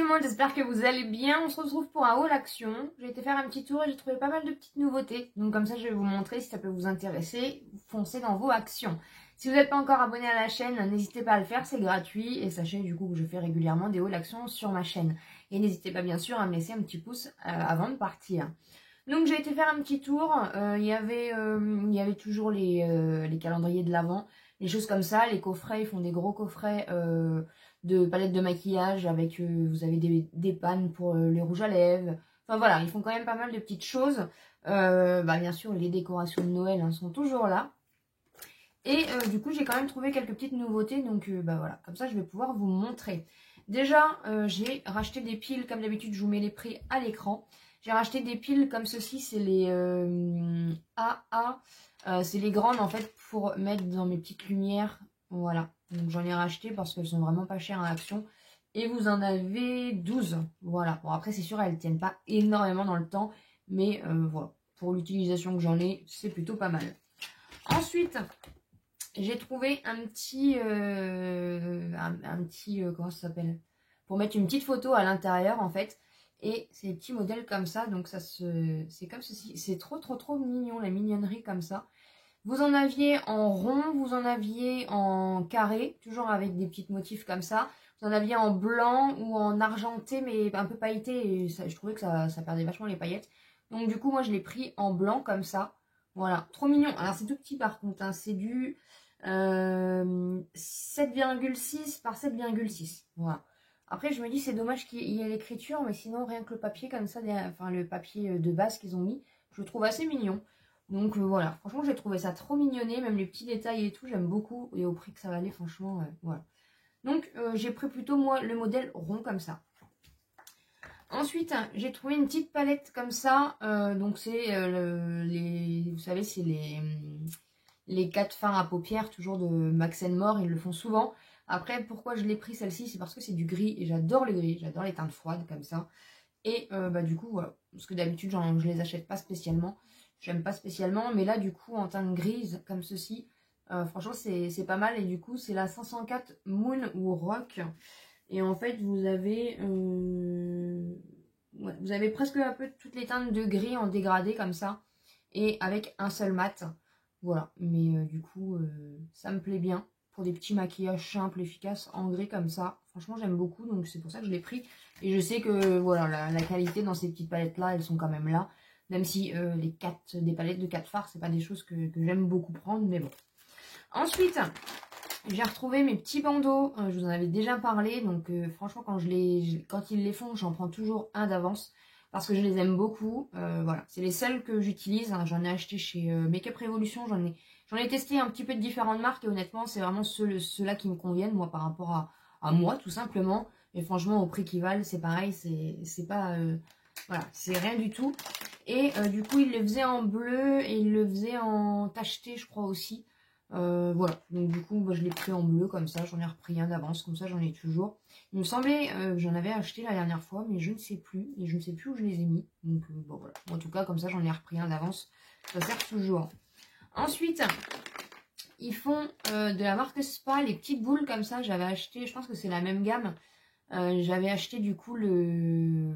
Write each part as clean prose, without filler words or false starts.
monde, j'espère que vous allez bien. On se retrouve pour un haul action. J'ai été faire un petit tour et j'ai trouvé pas mal de petites nouveautés. Donc comme ça, je vais vous montrer si ça peut vous intéresser. Foncez dans vos actions. Si vous n'êtes pas encore abonné à la chaîne, n'hésitez pas à le faire, c'est gratuit. Et sachez du coup que je fais régulièrement des hauls actions sur ma chaîne. Et n'hésitez pas bien sûr à me laisser un petit pouce avant de partir. Donc j'ai été faire un petit tour. Il y avait toujours les calendriers de l'Avent, les choses comme ça. Les coffrets, ils font des gros coffrets de palettes de maquillage avec, vous avez des pannes pour les rouges à lèvres. Enfin voilà, ils font quand même pas mal de petites choses. Bien sûr, les décorations de Noël sont toujours là. Et du coup, j'ai quand même trouvé quelques petites nouveautés. Donc voilà, comme ça, je vais pouvoir vous montrer. Déjà, j'ai racheté des piles. Comme d'habitude, je vous mets les prix à l'écran. J'ai racheté des piles comme ceci. C'est les AA. C'est les grandes en fait pour mettre dans mes petites lumières. Voilà. Donc j'en ai racheté parce qu'elles sont vraiment pas chères en action. Et vous en avez 12. Voilà. Bon après c'est sûr elles tiennent pas énormément dans le temps. Mais voilà. Pour l'utilisation que j'en ai, c'est plutôt pas mal. Ensuite, j'ai trouvé un petit... comment ça s'appelle? Pour mettre une petite photo à l'intérieur en fait. Et c'est des petits modèles comme ça. Donc ça c'est comme ceci. C'est trop mignon, la mignonnerie comme ça. Vous en aviez en rond, vous en aviez en carré, toujours avec des petits motifs comme ça. Vous en aviez en blanc ou en argenté, mais un peu pailleté. Et ça, je trouvais que ça perdait vachement les paillettes. Donc du coup, moi, je l'ai pris en blanc comme ça. Voilà, trop mignon. Alors, c'est tout petit par contre. Hein. C'est du 7,6 par 7,6. Voilà. Après, je me dis, c'est dommage qu'il y ait l'écriture, mais sinon, rien que le papier comme ça, enfin le papier de base qu'ils ont mis, je le trouve assez mignon. Donc voilà, franchement j'ai trouvé ça trop mignonné, même les petits détails et tout, j'aime beaucoup. Et au prix que ça valait, franchement, voilà. Donc j'ai pris plutôt moi le modèle rond comme ça. Ensuite, j'ai trouvé une petite palette comme ça. Donc c'est vous savez, c'est les 4 fards à paupières, toujours de Max More, ils le font souvent. Après, pourquoi je l'ai pris celle-ci, c'est parce que c'est du gris et j'adore le gris, j'adore les teintes froides comme ça. Et du coup, voilà, parce que d'habitude, je les achète pas spécialement. J'aime pas spécialement, mais là, du coup, en teinte grise, comme ceci, franchement, c'est pas mal. Et du coup, c'est la 504 Moon ou Rock. Et en fait, vous avez presque un peu toutes les teintes de gris en dégradé, comme ça. Et avec un seul mat. Voilà, mais du coup, ça me plaît bien. Pour des petits maquillages simples, efficaces, en gris comme ça. Franchement, j'aime beaucoup, donc c'est pour ça que je l'ai pris. Et je sais que voilà, la qualité dans ces petites palettes-là, elles sont quand même là. Même si des palettes de 4 fards, c'est pas des choses que j'aime beaucoup prendre, mais bon. Ensuite, j'ai retrouvé mes petits bandeaux. Je vous en avais déjà parlé, donc franchement, quand ils les font, j'en prends toujours un d'avance. Parce que je les aime beaucoup. Voilà, c'est les seuls que j'utilise. Hein. J'en ai acheté chez Make Up Revolution. J'en ai testé un petit peu de différentes marques. Et honnêtement, c'est vraiment ceux-là qui me conviennent, moi, par rapport à moi, tout simplement. Et franchement, au prix qu'ils valent, c'est pareil. C'est pas... voilà, c'est rien du tout. Et du coup, il le faisait en bleu et il le faisait en tacheté, je crois aussi. Voilà, donc du coup, je l'ai pris en bleu comme ça. J'en ai repris un d'avance, comme ça, j'en ai toujours. Il me semblait que j'en avais acheté la dernière fois, mais je ne sais plus. Et je ne sais plus où je les ai mis. Donc bon, voilà. En tout cas, comme ça, j'en ai repris un d'avance. Ça sert toujours. Ensuite, ils font de la marque Spa, les petites boules comme ça. J'avais acheté, je pense que c'est la même gamme. J'avais acheté du coup le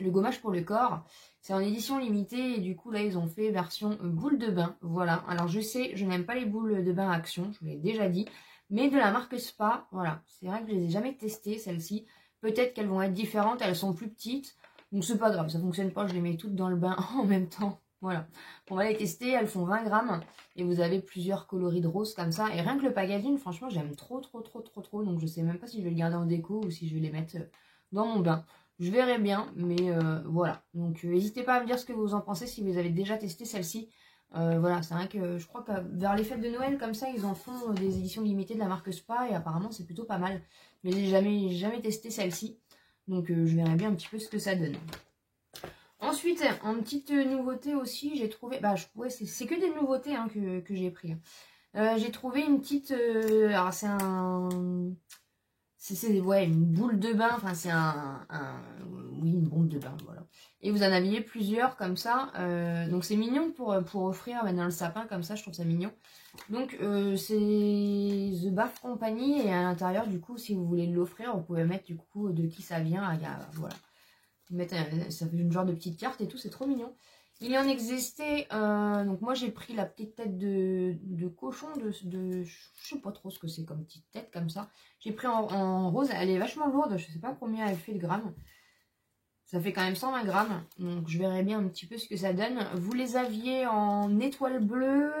gommage pour le corps. C'est en édition limitée et du coup là ils ont fait version boule de bain. Voilà, alors je sais, je n'aime pas les boules de bain Action, je vous l'ai déjà dit. Mais de la marque Spa, voilà. C'est vrai que je les ai jamais testées celles-ci. Peut-être qu'elles vont être différentes, elles sont plus petites. Donc c'est pas grave, ça fonctionne pas, je les mets toutes dans le bain en même temps. Voilà, on va les tester, elles font 20 grammes et vous avez plusieurs coloris de rose comme ça. Et rien que le packaging, franchement, j'aime trop. Donc je sais même pas si je vais le garder en déco ou si je vais les mettre dans mon bain. Je verrai bien, mais voilà. Donc n'hésitez pas à me dire ce que vous en pensez si vous avez déjà testé celle-ci. Voilà, c'est vrai que je crois que vers les fêtes de Noël, comme ça, ils en font des éditions limitées de la marque Spa et apparemment c'est plutôt pas mal. Mais j'ai jamais testé celle-ci. Donc je verrai bien un petit peu ce que ça donne. Ensuite, en petite nouveauté aussi, j'ai trouvé... ouais, c'est que des nouveautés hein, que j'ai pris. J'ai trouvé une petite... alors, c'est ouais, une boule de bain. Enfin, c'est oui, une bombe de bain, voilà. Et vous en aviez plusieurs comme ça. Donc c'est mignon pour offrir dans le sapin comme ça, je trouve ça mignon. Donc c'est The Bath Company et à l'intérieur du coup si vous voulez l'offrir, vous pouvez mettre du coup de qui ça vient. Voilà. Ça fait une genre de petite carte et tout, c'est trop mignon. Il y en existait, donc moi j'ai pris la petite tête de cochon, je sais pas trop ce que c'est comme petite tête comme ça. J'ai pris en rose, elle est vachement lourde, je sais pas combien elle fait de grammes. Ça fait quand même 120 grammes, donc je verrai bien un petit peu ce que ça donne. Vous les aviez en étoile bleue,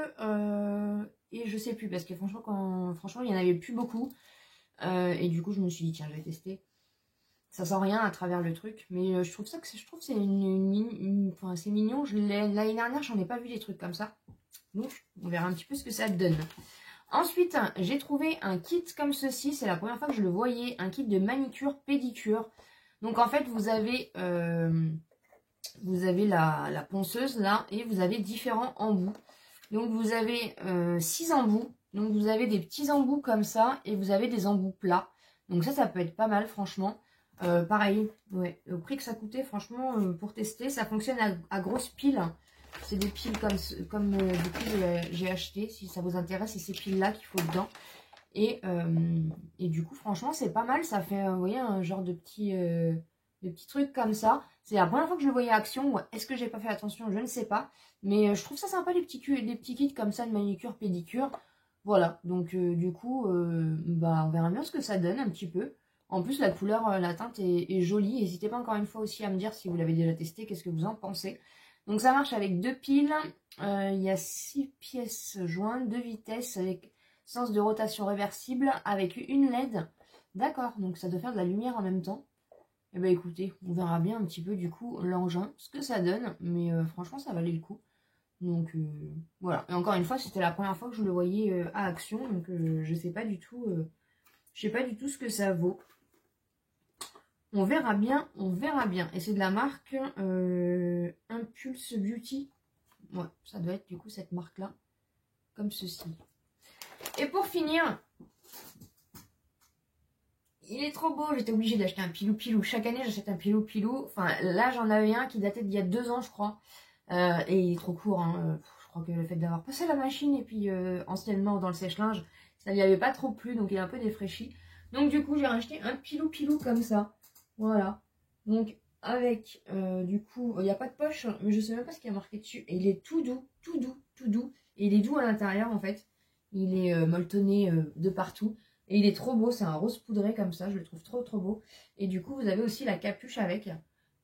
et je sais plus, parce que franchement il y en avait plus beaucoup. Et du coup je me suis dit tiens je vais tester. Ça sent rien à travers le truc, mais je trouve que c'est enfin, c'est mignon. L'année dernière, j'en ai pas vu des trucs comme ça. Donc, on verra un petit peu ce que ça donne. Ensuite, j'ai trouvé un kit comme ceci. C'est la première fois que je le voyais. Un kit de manicure, pédicure. Donc, en fait, vous avez la ponceuse là et vous avez différents embouts. Donc, vous avez 6 embouts. Donc, vous avez des petits embouts comme ça et vous avez des embouts plats. Donc, ça peut être pas mal, franchement. Pareil, ouais, au prix que ça coûtait, franchement, pour tester, ça fonctionne à grosses piles. C'est des piles comme du coup j'ai acheté, si ça vous intéresse, c'est ces piles-là qu'il faut dedans. Et du coup, franchement, c'est pas mal, ça fait, vous voyez, un genre de petits trucs comme ça. C'est la première fois que je le voyais à action. Ouais. Est-ce que j'ai pas fait attention? Je ne sais pas. Mais je trouve ça sympa, les petits kits comme ça de manicure, pédicure. Voilà, donc du coup, on verra bien ce que ça donne un petit peu. En plus, la couleur, la teinte est jolie. N'hésitez pas encore une fois aussi à me dire si vous l'avez déjà testé, qu'est-ce que vous en pensez. Donc ça marche avec 2 piles. Il y a 6 pièces jointes, 2 vitesses avec sens de rotation réversible avec une LED. D'accord, donc ça doit faire de la lumière en même temps. Et ben écoutez, on verra bien un petit peu du coup l'engin, ce que ça donne. Mais franchement, ça valait le coup. Donc voilà. Et encore une fois, c'était la première fois que je le voyais à action. Donc je sais pas du tout. Je sais pas du tout ce que ça vaut. On verra bien, on verra bien. Et c'est de la marque Impulse Beauty. Ouais, ça doit être du coup cette marque-là. Comme ceci. Et pour finir, il est trop beau. J'étais obligée d'acheter un pilou-pilou. Chaque année, j'achète un pilou-pilou. Enfin, là, j'en avais un qui datait d'il y a 2 ans, je crois. Et il est trop court. Hein. Je crois que le fait d'avoir passé la machine et puis anciennement dans le sèche-linge, ça lui avait pas trop plu. Donc, il est un peu défraîchi. Donc, du coup, j'ai racheté un pilou-pilou comme ça. Voilà. Donc, avec, du coup, il n'y a pas de poche, mais je sais même pas ce qu'il y a marqué dessus. Et il est tout doux, tout doux, tout doux. Et il est doux à l'intérieur, en fait. Il est molletonné de partout. Et il est trop beau, c'est un rose poudré comme ça, je le trouve trop trop beau. Et du coup, vous avez aussi la capuche avec.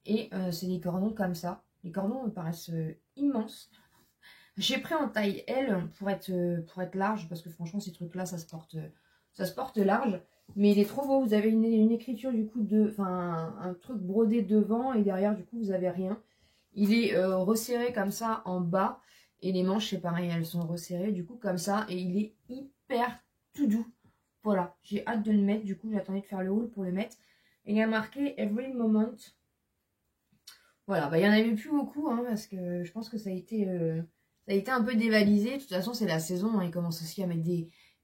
Et c'est des cordons comme ça. Les cordons me paraissent immenses. J'ai pris en taille L pour être large, parce que franchement, ces trucs-là, ça se porte large. Mais il est trop beau, vous avez une écriture du coup, un truc brodé devant, et derrière, du coup, vous avez rien. Il est resserré comme ça en bas, et les manches, c'est pareil, elles sont resserrées, du coup, comme ça, et il est hyper tout doux. Voilà, j'ai hâte de le mettre, du coup, j'attendais de faire le haul pour le mettre. Et il y a marqué Every Moment. Voilà, il n'y en avait plus beaucoup, hein, parce que je pense que ça a été un peu dévalisé. De toute façon, c'est la saison, hein, ils commencent aussi à mettre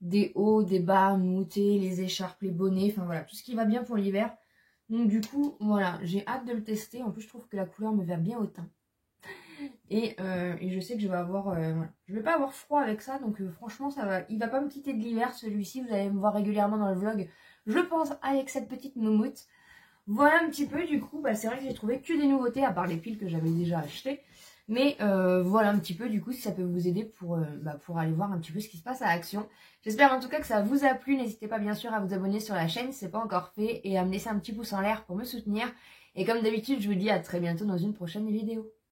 des hauts, des bas, moutés, les écharpes, les bonnets, enfin voilà, tout ce qui va bien pour l'hiver. Donc du coup, voilà, j'ai hâte de le tester. En plus, je trouve que la couleur me va bien au teint. Et je sais que je vais avoir... voilà. Je vais pas avoir froid avec ça, donc franchement, ça va. Il va pas me quitter de l'hiver, celui-ci. Vous allez me voir régulièrement dans le vlog, je pense, avec cette petite moumoute. Voilà un petit peu, du coup, c'est vrai que j'ai trouvé que des nouveautés, à part les piles que j'avais déjà achetées. Mais voilà un petit peu, du coup, si ça peut vous aider pour aller voir un petit peu ce qui se passe à Action. J'espère en tout cas que ça vous a plu. N'hésitez pas bien sûr à vous abonner sur la chaîne si ce n'est pas encore fait. Et à me laisser un petit pouce en l'air pour me soutenir. Et comme d'habitude, je vous dis à très bientôt dans une prochaine vidéo.